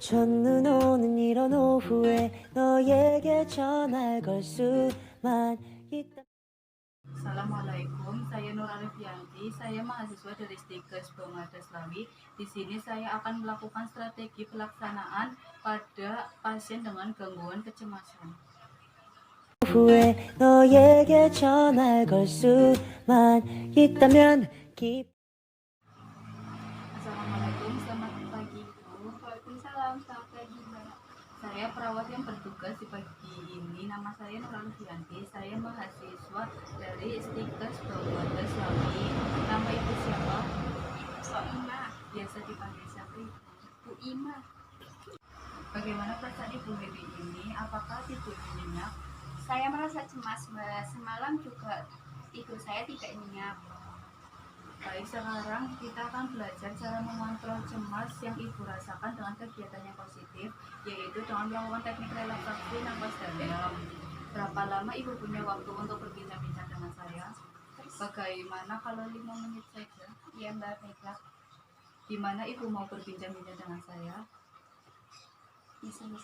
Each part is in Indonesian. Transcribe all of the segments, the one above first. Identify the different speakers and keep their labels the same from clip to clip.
Speaker 1: 첫눈 오는 이런 오후에 너에게 전화를 걸 수만 있다.
Speaker 2: Assalamualaikum, saya Nur Arifianti. Saya mahasiswa dari Stikes Bangladesh Slawi. Di sini saya akan melakukan strategi pelaksanaan pada pasien dengan gangguan kecemasan.
Speaker 1: 오후에 너에게 전화를 걸 수만 있다면
Speaker 2: Assalamualaikum, selamat pagi Ibu.
Speaker 3: Waalaikumsalam, selamat pagi Mbak.
Speaker 2: Saya perawat yang bertugas di pagi ini. Nama saya Nur Arifianti. Saya mahasiswa dari Stikes Bangladesh Slawi. Nama Ibu siapa?
Speaker 3: Soima,
Speaker 2: Biasa dipanggil siapa Ibu?
Speaker 3: Bu Ima.
Speaker 2: Bagaimana perasaan Ibu hari ini? Apakah tidur nyenyak?
Speaker 3: Saya merasa cemas Mbak. Semalam juga tidur saya tidak nyenyak.
Speaker 2: Baik, sekarang kita akan belajar cara mengontrol cemas yang Ibu rasakan dengan kegiatan yang positif, yaitu dengan melakukan teknik relaksasi nafas dalam. Berapa lama Ibu punya waktu untuk berbincang-bincang dengan saya? Bagaimana kalau 5 menit saja?
Speaker 3: Ya Mbak, baiklah.
Speaker 2: Di mana Ibu mau berbincang-bincang dengan saya?
Speaker 3: Di sini.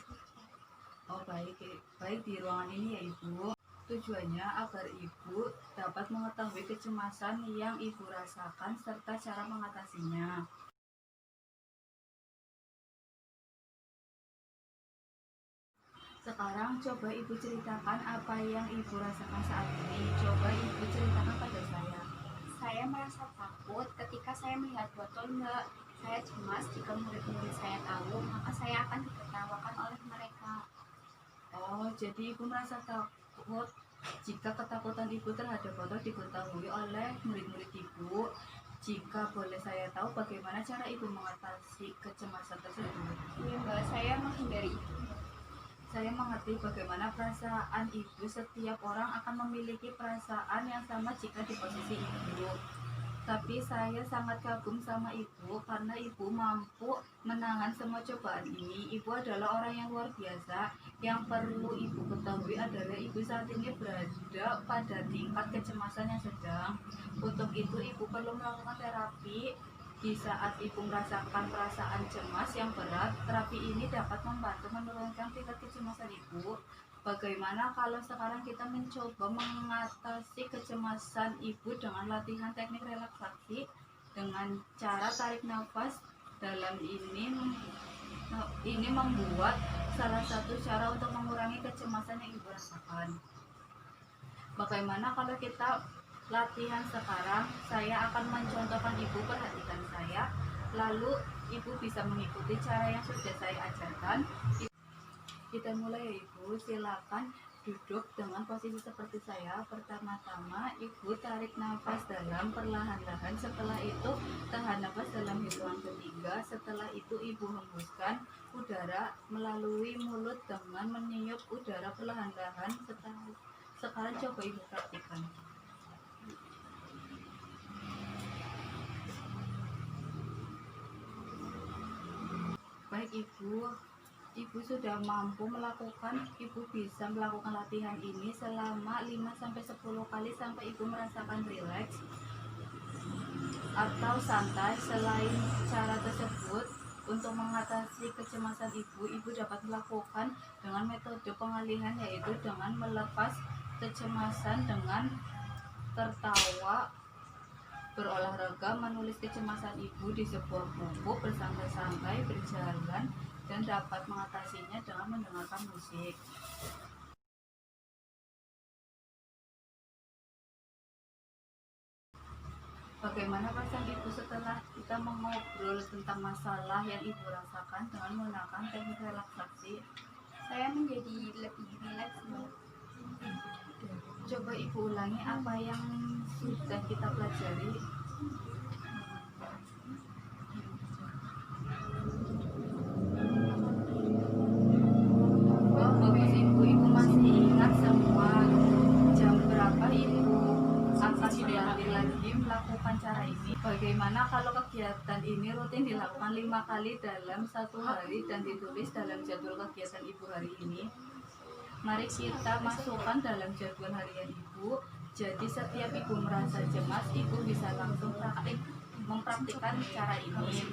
Speaker 2: Oh baik, baik di ruangan ini ya Ibu. Tujuannya agar Ibu dapat mengetahui kecemasan yang Ibu rasakan serta cara mengatasinya. Sekarang coba Ibu ceritakan apa yang Ibu rasakan saat ini. Coba Ibu ceritakan pada saya.
Speaker 3: Saya merasa takut ketika saya melihat botol Mbak. Saya cemas jika murid-murid saya tahu, maka saya akan ditertawakan oleh mereka.
Speaker 2: Oh, jadi Ibu merasa takut jika ketakutan Ibu terhadap botol diketahui oleh murid-murid Ibu. Jika boleh saya tahu bagaimana cara Ibu mengatasi kecemasan tersebut?
Speaker 3: Ya Mbak, saya menghindari itu.
Speaker 2: Saya mengerti bagaimana perasaan Ibu. Setiap orang akan memiliki perasaan yang sama jika di posisi Ibu. Tapi saya sangat kagum sama Ibu karena Ibu mampu menahan semua cobaan ini. Ibu adalah orang yang luar biasa. Yang perlu Ibu ketahui adalah Ibu saat ini berada pada tingkat kecemasan yang sedang. Untuk itu Ibu perlu melakukan terapi. Di saat Ibu merasakan perasaan cemas yang berat, terapi ini dapat membantu menurunkan tingkat kecemasan Ibu. Bagaimana kalau sekarang kita mencoba mengatasi kecemasan Ibu dengan latihan teknik relaksasi dengan cara tarik nafas dalam ini membuat salah satu cara untuk mengurangi kecemasan yang Ibu rasakan. Bagaimana kalau kita latihan sekarang? Saya akan mencontohkan, Ibu perhatikan saya, lalu Ibu bisa mengikuti cara yang sudah saya ajarkan. Kita mulai ya Ibu, silakan duduk dengan posisi seperti saya. Pertama-tama Ibu tarik nafas dalam perlahan-lahan, setelah itu tahan nafas dalam hitungan ketiga, setelah itu Ibu hembuskan udara melalui mulut dengan meniup udara perlahan-lahan. Sekarang coba Ibu praktikkan. Baik Ibu sudah mampu melakukan, Ibu bisa melakukan latihan ini selama 5-10 kali sampai Ibu merasakan rileks atau santai. Selain cara tersebut, untuk mengatasi kecemasan Ibu dapat melakukan dengan metode pengalihan, yaitu dengan melepas kecemasan dengan tertawa, berolahraga, menulis kecemasan Ibu di sebuah buku, bersantai-santai, berjalan, dan dapat mengatasinya dengan mendengarkan musik. Bagaimana perasaan Ibu setelah kita mengobrol tentang masalah yang Ibu rasakan dengan menggunakan teknik relaksasi?
Speaker 3: Saya menjadi lebih rileks Mbak.
Speaker 2: Coba Ibu ulangi apa yang sudah kita pelajari. Oh, bagus Ibu masih ingat semua. Jam berapa Ibu akan berlatih lagi melakukan cara ini? Bagaimana kalau kegiatan ini rutin dilakukan 5 kali dalam 1 hari dan ditulis dalam jadwal kegiatan Ibu hari ini? Mari kita masukkan dalam jadwal harian Ibu. Jadi setiap Ibu merasa cemas, Ibu bisa langsung mempraktikkan cara ini.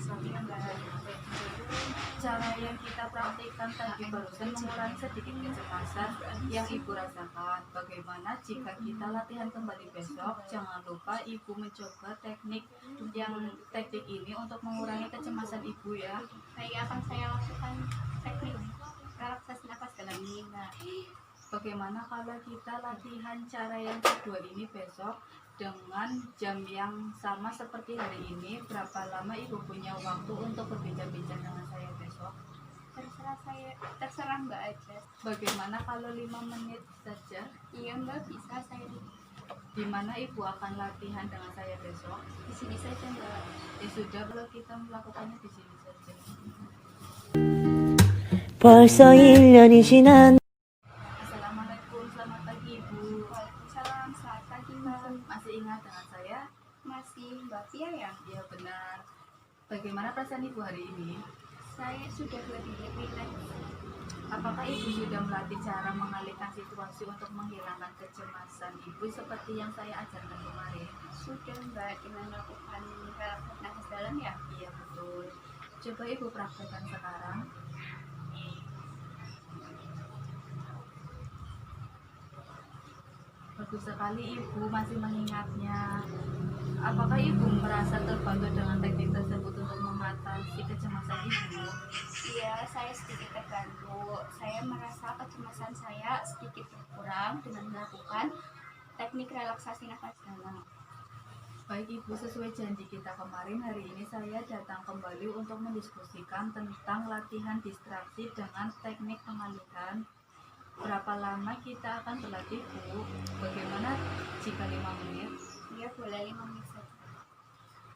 Speaker 2: cara yang kita praktikkan tadi barusan mengurangi sedikit kecemasan yang Ibu rasakan. Bagaimana jika kita latihan kembali besok? Jangan lupa Ibu mencoba teknik ini untuk mengurangi kecemasan Ibu ya.
Speaker 3: Akan saya lakukan teknik relaksasi nafas dalam ini. Nah,
Speaker 2: bagaimana kalau kita latihan cara yang kedua ini besok dengan jam yang sama seperti hari ini? Berapa lama Ibu punya waktu untuk berbincang-bincang dengan saya besok?
Speaker 3: terserah Mbak aja.
Speaker 2: Bagaimana kalau 5 menit saja?
Speaker 3: Iya Mbak, bisa saya
Speaker 2: Di mana Ibu akan latihan dengan saya besok?
Speaker 3: di sini saja Mbak.
Speaker 2: Ya sudah, kalau kita melakukannya di sini saja.
Speaker 1: 벌써 1년이 지난
Speaker 2: Assalamualaikum, selamat pagi Ibu.
Speaker 3: Waalaikumsalam, selamat pagi Mbak.
Speaker 2: Masih ingat dengan saya?
Speaker 3: Masih Mbak Pia ya?
Speaker 2: Ya benar. Bagaimana perasaan Ibu hari ini?
Speaker 3: Saya sudah lebih rileks.
Speaker 2: Apakah Ibu sudah melatih cara mengalihkan situasi untuk menghilangkan kecemasan Ibu seperti yang saya ajarkan kemarin?
Speaker 3: Sudah Mbak, dengan melakukan relaksasi nafas dalam ya?
Speaker 2: Iya betul. Coba Ibu praktekkan sekarang. Bagus sekali Ibu masih mengingatnya. Apakah Ibu merasa terbantu dengan teknik tersebut untuk mengatasi kecemasan Ibu?
Speaker 3: Iya, saya sedikit terbantu. Saya merasa kecemasan saya sedikit berkurang dengan melakukan teknik relaksasi nafas dalam.
Speaker 2: Baik Ibu, sesuai janji kita kemarin, hari ini saya datang kembali untuk mendiskusikan tentang latihan distraksi dengan teknik pengalihan. Berapa lama kita akan berlatih Bu? Bagaimana jika 5 menit?
Speaker 3: Iya, boleh 5 menit saja.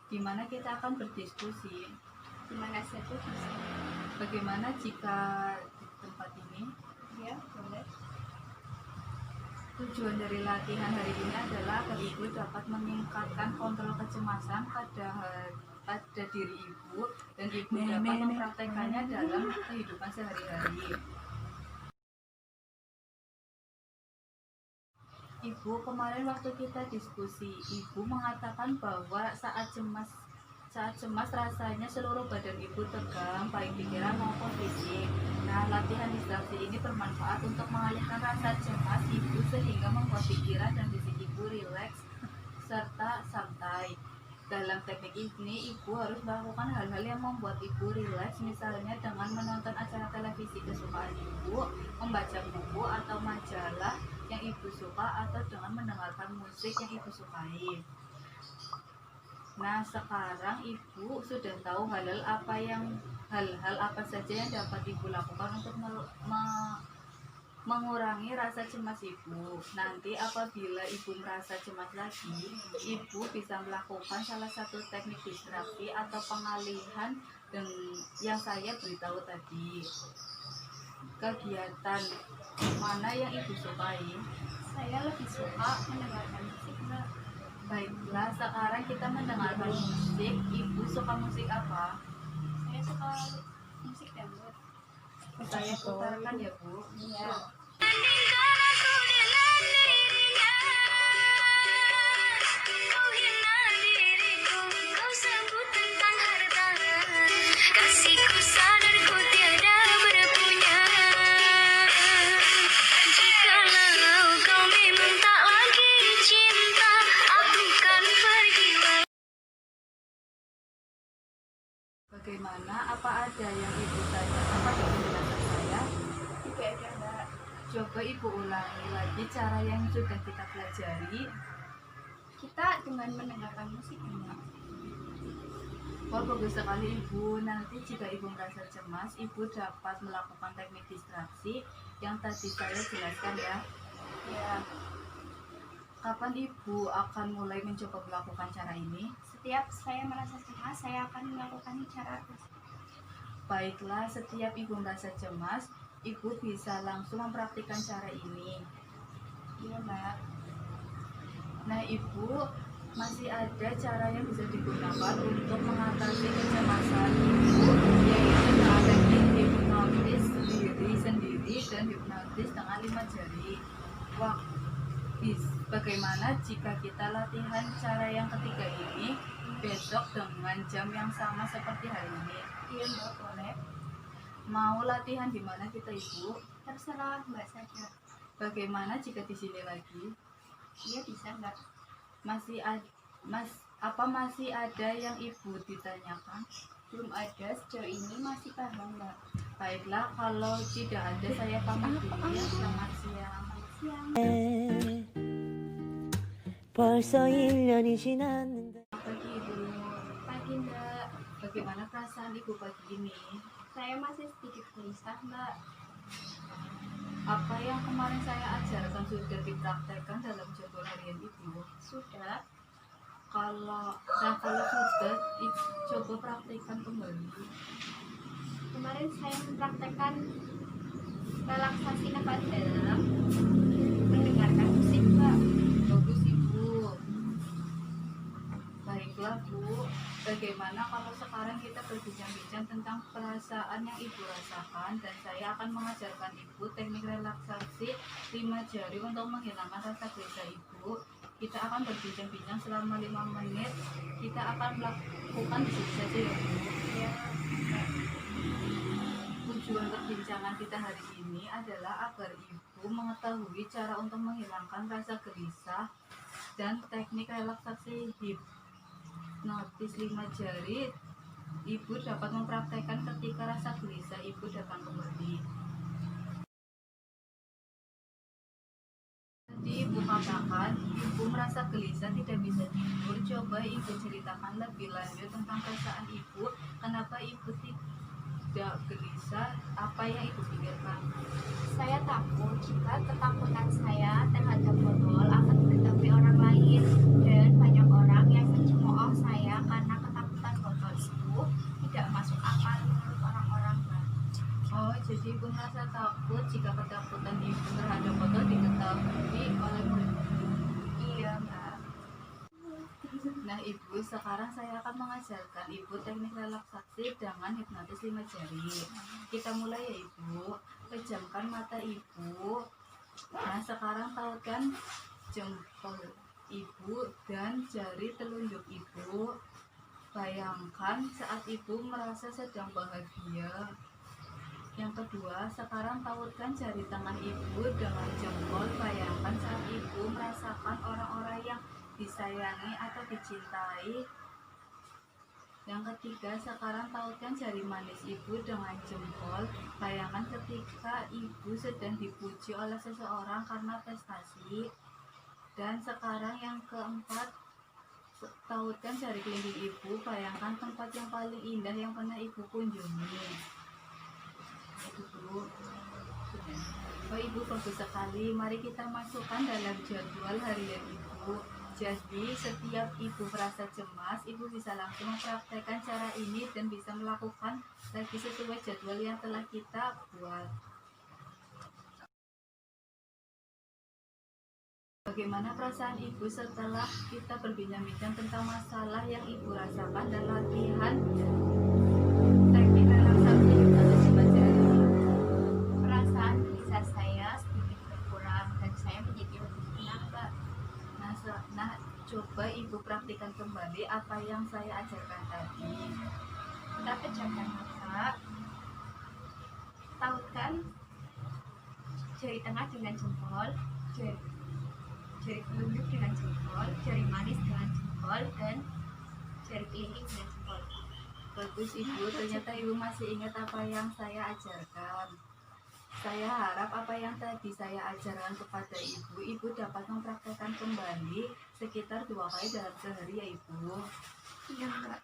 Speaker 2: Di mana kita akan berdiskusi?
Speaker 3: Di mana saja bisa.
Speaker 2: Bagaimana jika di tempat ini?
Speaker 3: Iya, boleh.
Speaker 2: Tujuan dari latihan hari ini adalah agar Ibu dapat meningkatkan kontrol kecemasan pada diri Ibu dan Ibu dapat mempraktekannya dalam kehidupan sehari-hari. Ibu, kemarin waktu kita diskusi, Ibu mengatakan bahwa saat cemas rasanya seluruh badan Ibu tegang, baik pikiran maupun fisik. Nah, latihan distraksi ini bermanfaat untuk mengalihkan rasa cemas Ibu sehingga membuat pikiran dan fisik Ibu rileks serta santai. Dalam teknik ini, Ibu harus melakukan hal-hal yang membuat Ibu rileks, misalnya dengan menonton acara televisi kesukaan Ibu, membaca buku atau majalah yang Ibu suka, atau dengan mendengarkan musik yang Ibu sukai. Nah, sekarang Ibu sudah tahu hal-hal apa saja yang dapat Ibu lakukan untuk mengurangi rasa cemas Ibu. Nanti apabila Ibu merasa cemas lagi, Ibu bisa melakukan salah satu teknik distraksi atau pengalihan yang saya beritahu tadi. Kegiatan mana yang Ibu sukai?
Speaker 3: Saya lebih suka mendengarkan musik Mbak.
Speaker 2: Baiklah, sekarang kita mendengarkan musik. Ibu suka musik apa?
Speaker 3: Saya suka musik dangdut.
Speaker 2: Saya putarkan ya Bu.
Speaker 3: Iya.
Speaker 4: Kasihku sadar ku tiada berpunya. Jikalau kau memang tak lagi cinta, aku kan pergi.
Speaker 2: Bagaimana? Apa ada yang Ibu tanyakan pada penjelasan saya?
Speaker 3: Tidak ada Mbak.
Speaker 2: Coba Ibu ulangi lagi cara yang sudah kita pelajari.
Speaker 3: Kita dengan mendengarkan musik Mbak.
Speaker 2: Wah, bagus sekali Ibu. Nanti jika Ibu merasa cemas, Ibu dapat melakukan teknik distraksi yang tadi saya jelaskan ya.
Speaker 3: Ya,
Speaker 2: Kapan Ibu akan mulai mencoba melakukan cara ini?
Speaker 3: setiap saya merasa cemas, saya akan melakukan cara tersebut.
Speaker 2: Baiklah, setiap Ibu merasa cemas, Ibu bisa langsung mempraktikkan cara ini.
Speaker 3: Iya Mbak.
Speaker 2: Nah, Ibu, masih ada cara yang bisa digunakan untuk mengatasi kecemasan Ibu, yaitu dengan teknik hipnotis diri sendiri dan hipnotis dengan 5 jari. Wah, bagaimana jika kita latihan cara yang ketiga ini besok dengan jam yang sama seperti hari ini?
Speaker 3: Iya Mbak, boleh.
Speaker 2: Mau latihan di mana kita Ibu?
Speaker 3: Terserah Mbak saja.
Speaker 2: Bagaimana jika di sini lagi?
Speaker 3: Iya bisa Mbak.
Speaker 2: Masih ada yang Ibu ditanyakan?
Speaker 3: Belum ada, sejauh ini masih paham Mbak.
Speaker 2: Baiklah, kalau tidak ada saya pamit dulu ya. Selamat siang.
Speaker 3: Siang.
Speaker 1: 벌써 1년이 지났는데
Speaker 2: Pagi Ibu.
Speaker 3: Pagi Mbak.
Speaker 2: Bagaimana perasaan Ibu pagi ini?
Speaker 3: Saya masih sedikit gelisah Mbak.
Speaker 2: Apa yang kemarin saya ajarkan sudah dipraktekkan dalam jadwal harian Ibu?
Speaker 3: Sudah.
Speaker 2: Kalau sudah, coba praktekkan kembali.
Speaker 3: Kemarin saya mempraktekkan relaksasi nafas dalam, mendengarkan musik Mbak.
Speaker 2: Bagus Ibu. Baiklah Bu, bagaimana kalau sekarang kita berbincang-bincang tentang perasaan yang Ibu rasakan, dan saya akan mengajarkan Ibu teknik relaksasi 5 jari untuk menghilangkan rasa gelisah Ibu. Kita akan berbincang-bincang selama 5 menit. Kita akan melakukan di sini saja ya Bu.
Speaker 3: Ya.
Speaker 2: Tujuan perbincangan kita hari ini adalah agar Ibu mengetahui cara untuk menghilangkan rasa gelisah dan teknik relaksasi hipnotis 5 jari. Ibu dapat mempraktekkan ketika rasa gelisah Ibu datang kembali. Tadi Ibu katakan Ibu merasa gelisah, tidak bisa tidur. Coba Ibu ceritakan lebih lanjut tentang perasaan Ibu. Kenapa Ibu tidak gelisah? Apa yang Ibu pikirkan?
Speaker 3: Saya takut jika ketakutan saya terhadap botol akan diketahui orang lain, dan banyak orang yang mencemooh saya karena ketakutan botol itu tidak masuk akal menurut orang-orang Mbak.
Speaker 2: Oh, jadi Ibu merasa takut jika ketakutan Ibu terhadap botol diketahui oleh murid.
Speaker 3: Iya Mbak.
Speaker 2: Nah Ibu, sekarang saya akan mengajarkan Ibu teknik relaksasi dengan hipnotis 5 jari. Kita mulai ya Ibu. Pejamkan mata Ibu. Nah sekarang tautkan jempol Ibu dan jari telunjuk Ibu. Bayangkan saat Ibu merasa sedang bahagia. Yang kedua, sekarang tautkan jari tangan Ibu dengan jempol. Bayangkan saat Ibu merasakan orang-orang yang disayangi atau dicintai. Yang ketiga, sekarang tautkan jari manis Ibu dengan jempol. Bayangkan ketika Ibu sedang dipuji oleh seseorang karena prestasi. Dan sekarang yang keempat, tautkan jari kelingking Ibu. Bayangkan tempat yang paling indah yang pernah Ibu kunjungi. Ibu. Oh Ibu, bagus sekali. Mari kita masukkan dalam jadwal harian Ibu. Jadi setiap Ibu merasa cemas, Ibu bisa langsung mempraktekkan cara ini dan bisa melakukan lagi sesuai jadwal yang telah kita buat. Bagaimana perasaan Ibu setelah kita berbincang-bincang tentang masalah yang Ibu rasakan dan latihan teknik relaksasi hipnotis 5 jari?
Speaker 3: Perasaan gelisah saya sedikit berkurang dan saya menjadi lebih tenang Mbak.
Speaker 2: Nah, coba Ibu praktikkan kembali apa yang saya ajarkan tadi.
Speaker 3: Kita pejamkan mata, tautkan jari tengah dengan jempol, jari telunjuk dengan jempol, jari manis dengan jempol, dan jari kelingking dengan jempol.
Speaker 2: Bagus Ibu, ternyata Ibu masih ingat apa yang saya ajarkan. Saya harap apa yang tadi saya ajarkan kepada Ibu, Ibu dapat mempraktekkan kembali sekitar 2 kali dalam sehari ya Ibu.
Speaker 3: Iya Mbak.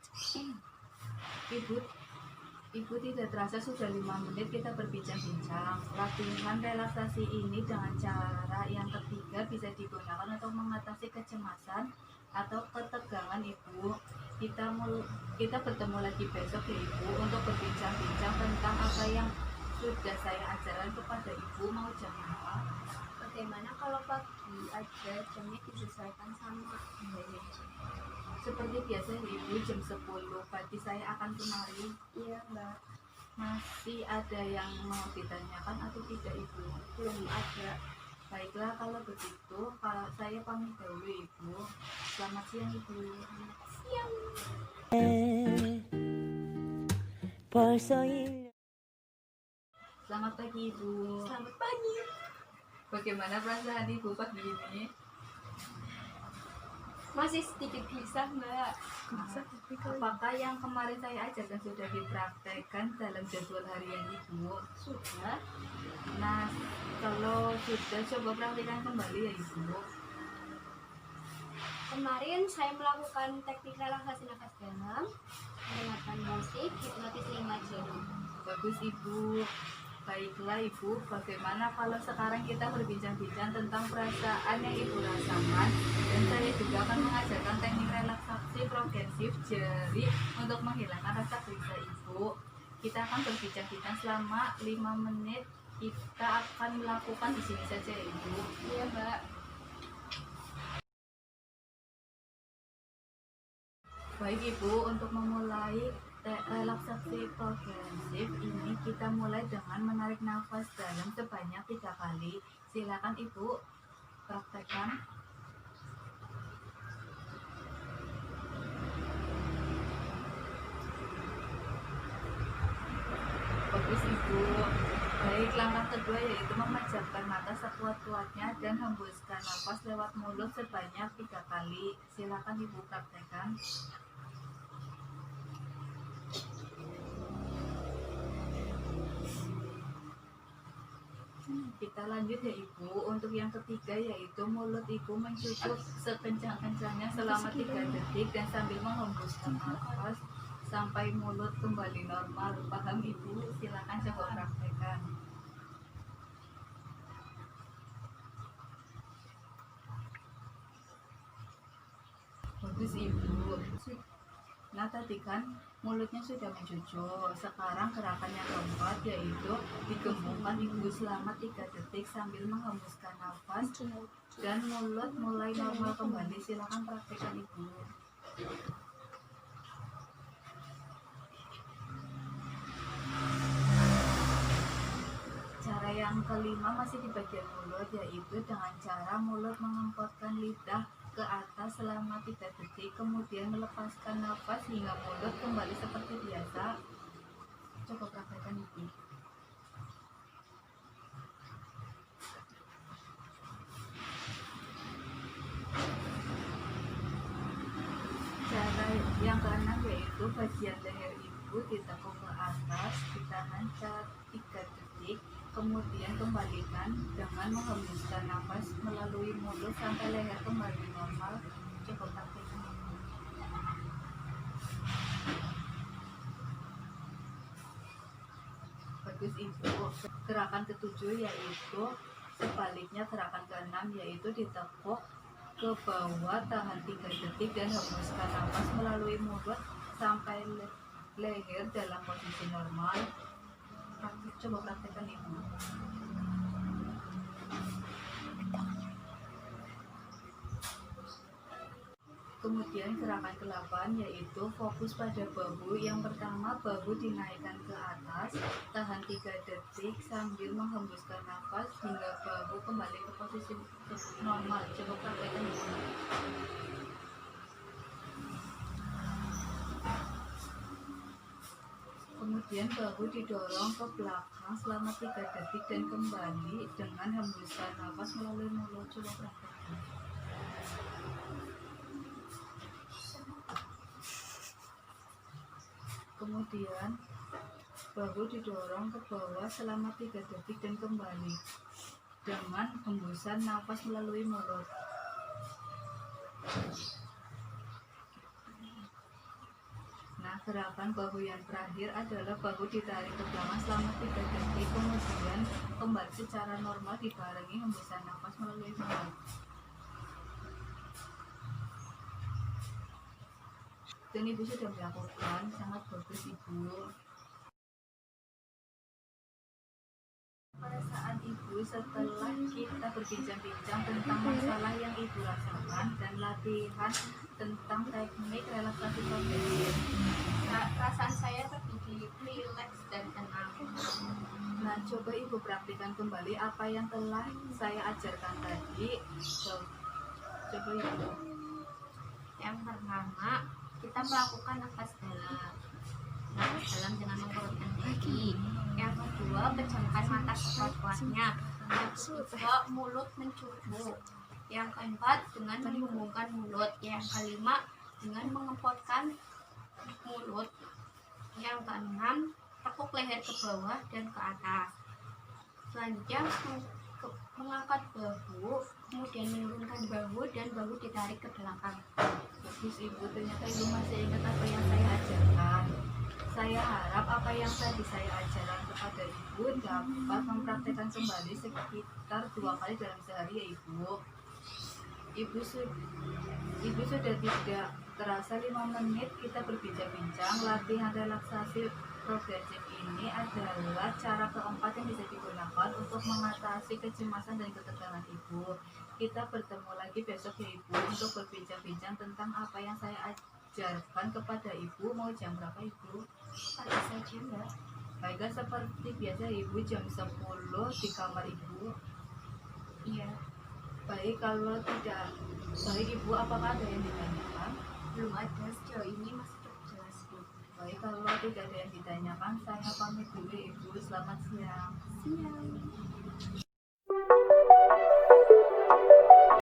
Speaker 2: Ibu tidak terasa sudah 5 menit kita berbincang-bincang. Latihan relaksasi ini dengan cara yang ketiga bisa digunakan untuk mengatasi kecemasan atau ketegangan Ibu. Kita bertemu lagi besok ya Ibu untuk berbincang-bincang tentang apa yang sudah saya ajarkan kepada Ibu. Mau jam berapa?
Speaker 3: Bagaimana kalau pagi aja, jamnya disesuaikan sama Indonesia?
Speaker 2: Seperti biasa Ibu, jam 10 pagi saya akan kemari.
Speaker 3: Iya Mbak.
Speaker 2: Masih ada yang mau ditanyakan atau tidak Ibu?
Speaker 3: Belum ada.
Speaker 2: Baiklah kalau begitu, saya pamit dahulu Ibu. Selamat siang Ibu.
Speaker 3: Siang.
Speaker 1: 벌써 1년
Speaker 2: Selamat pagi Ibu.
Speaker 3: Selamat pagi.
Speaker 2: Bagaimana perasaan Ibu pagi ini?
Speaker 3: Masih sedikit gelisah, Mbak.
Speaker 2: Apakah yang kemarin saya ajarkan sudah dipraktekkan dalam jadwal harian Ibu?
Speaker 3: Sudah.
Speaker 2: Nah, kalau sudah, coba praktekkan kembali ya Ibu.
Speaker 3: Kemarin saya melakukan teknik relaksasi nafas dalam, mendengarkan musik, hipnotis 5 jam.
Speaker 2: Bagus Ibu. Baiklah Ibu, bagaimana kalau sekarang kita berbincang-bincang tentang perasaan yang Ibu rasakan, dan saya juga akan mengajarkan teknik relaksasi progresif jari untuk menghilangkan rasa gelisah Ibu. Kita akan berbincang-bincang selama 5 menit. Kita akan melakukan di sini saja ya Ibu.
Speaker 3: Iya, Mbak.
Speaker 2: Baik Ibu, untuk memulai relaksasi progresif ini kita mulai dengan menarik nafas dalam sebanyak 3 kali. Silakan Ibu praktekkan. Bagus Ibu. Baik, langkah kedua yaitu memejamkan mata sekuat-kuatnya dan hembuskan nafas lewat mulut sebanyak 3 kali. Silakan Ibu praktekkan. Kita lanjut ya Ibu. Untuk yang ketiga yaitu mulut Ibu mencucuk sekencang-kencangnya selama 3 detik dan sambil menghembuskan nafas sampai mulut kembali normal. Paham Ibu? Silakan coba praktekkan. Bagus Ibu. Nah tadi kan mulutnya sudah mencucuk. Sekarang gerakan yang keempat yaitu digembungkan Ibu selama 3 detik sambil menghembuskan nafas dan mulut mulai normal kembali. Silakan praktekkan Ibu. Cara yang kelima masih di bagian mulut, yaitu dengan cara mulut mengempotkan lidah ke atas selama 3 detik, kemudian melepaskan nafas hingga mulut kembali seperti biasa. Coba praktekkan Ibu. Cara yang keenam yaitu bagian leher Ibu ditekuk ke atas, ditahan 3 detik, kemudian kembalikan dengan menghembuskan nafas melalui mulut sampai leher kembali normal. Coba praktekkan. Bagus Ibu. Gerakan ketujuh yaitu sebaliknya gerakan keenam yaitu ditekuk ke bawah, tahan 3 detik dan hembuskan nafas melalui mulut sampai leher dalam posisi normal. Coba praktekkan Ibu. Kemudian gerakan ke-8 yaitu fokus pada bahu. Yang pertama, bahu dinaikkan ke atas, tahan 3 detik sambil menghembuskan nafas hingga bahu kembali ke posisi normal. Coba praktekkan Ibu. Kemudian bahu didorong ke belakang selama 3 detik dan kembali dengan hembuskan nafas melalui mulut. Coba praktekkan. Kemudian bahu didorong ke bawah selama 3 detik dan kembali dengan hembusan nafas melalui mulut. Nah, gerakan bahu yang terakhir adalah bahu ditarik ke belakang selama 3 detik, kemudian kembali secara normal dibarengi hembusan nafas melalui mulut. Dan Ibu sudah melakukan, sangat bagus Ibu. Perasaan Ibu setelah kita berbincang-bincang tentang masalah yang Ibu rasakan dan latihan tentang teknik relaksasi progresif.
Speaker 3: Perasaan saya terdidik, rileks, dan tenang.
Speaker 2: Nah, coba Ibu praktikkan kembali apa yang telah saya ajarkan tadi. Coba Ibu.
Speaker 3: Yang pertama, kita melakukan nafas dalam dengan mengurutkan kaki. Yang kedua, kedua, pejamkan mata sekuat-kuatnya. Yang ketiga, mulut mencukup. Yang keempat, dengan membungkukkan mulut. Yang kelima, dengan mengepotkan mulut. Yang keenam, tekuk leher ke bawah dan ke atas. Selanjutnya, mengangkat bahu, kemudian menurunkan bahu dan bahu ditarik ke belakang.
Speaker 2: Bagus Ibu, ternyata Ibu masih ingat apa yang saya ajarkan. Saya harap apa yang tadi saya ajarkan kepada Ibu dapat mempraktekkan kembali sekitar 2 kali dalam sehari ya Ibu. Ibu sudah tidak terasa 5 menit kita berbincang-bincang. Latihan relaksasi progresif ini adalah cara keempat yang bisa digunakan untuk mengatasi kecemasan dan ketegangan Ibu. Kita bertemu lagi besok ya Ibu untuk berbincang-bincang tentang apa yang saya ajarkan kepada Ibu. Mau jam berapa Ibu?
Speaker 3: Pagi saja Mbak.
Speaker 2: Baiklah, seperti biasa Ibu jam 10 di kamar Ibu.
Speaker 3: Iya,
Speaker 2: Baik, kalau tidak baik Ibu, apakah ada yang ditanyakan?
Speaker 3: belum ada, sejauh ini masih cukup jelas Bu.
Speaker 2: Baik, kalau tidak ada yang ditanyakan, saya pamit dulu Ibu. Selamat siang.
Speaker 3: Siang.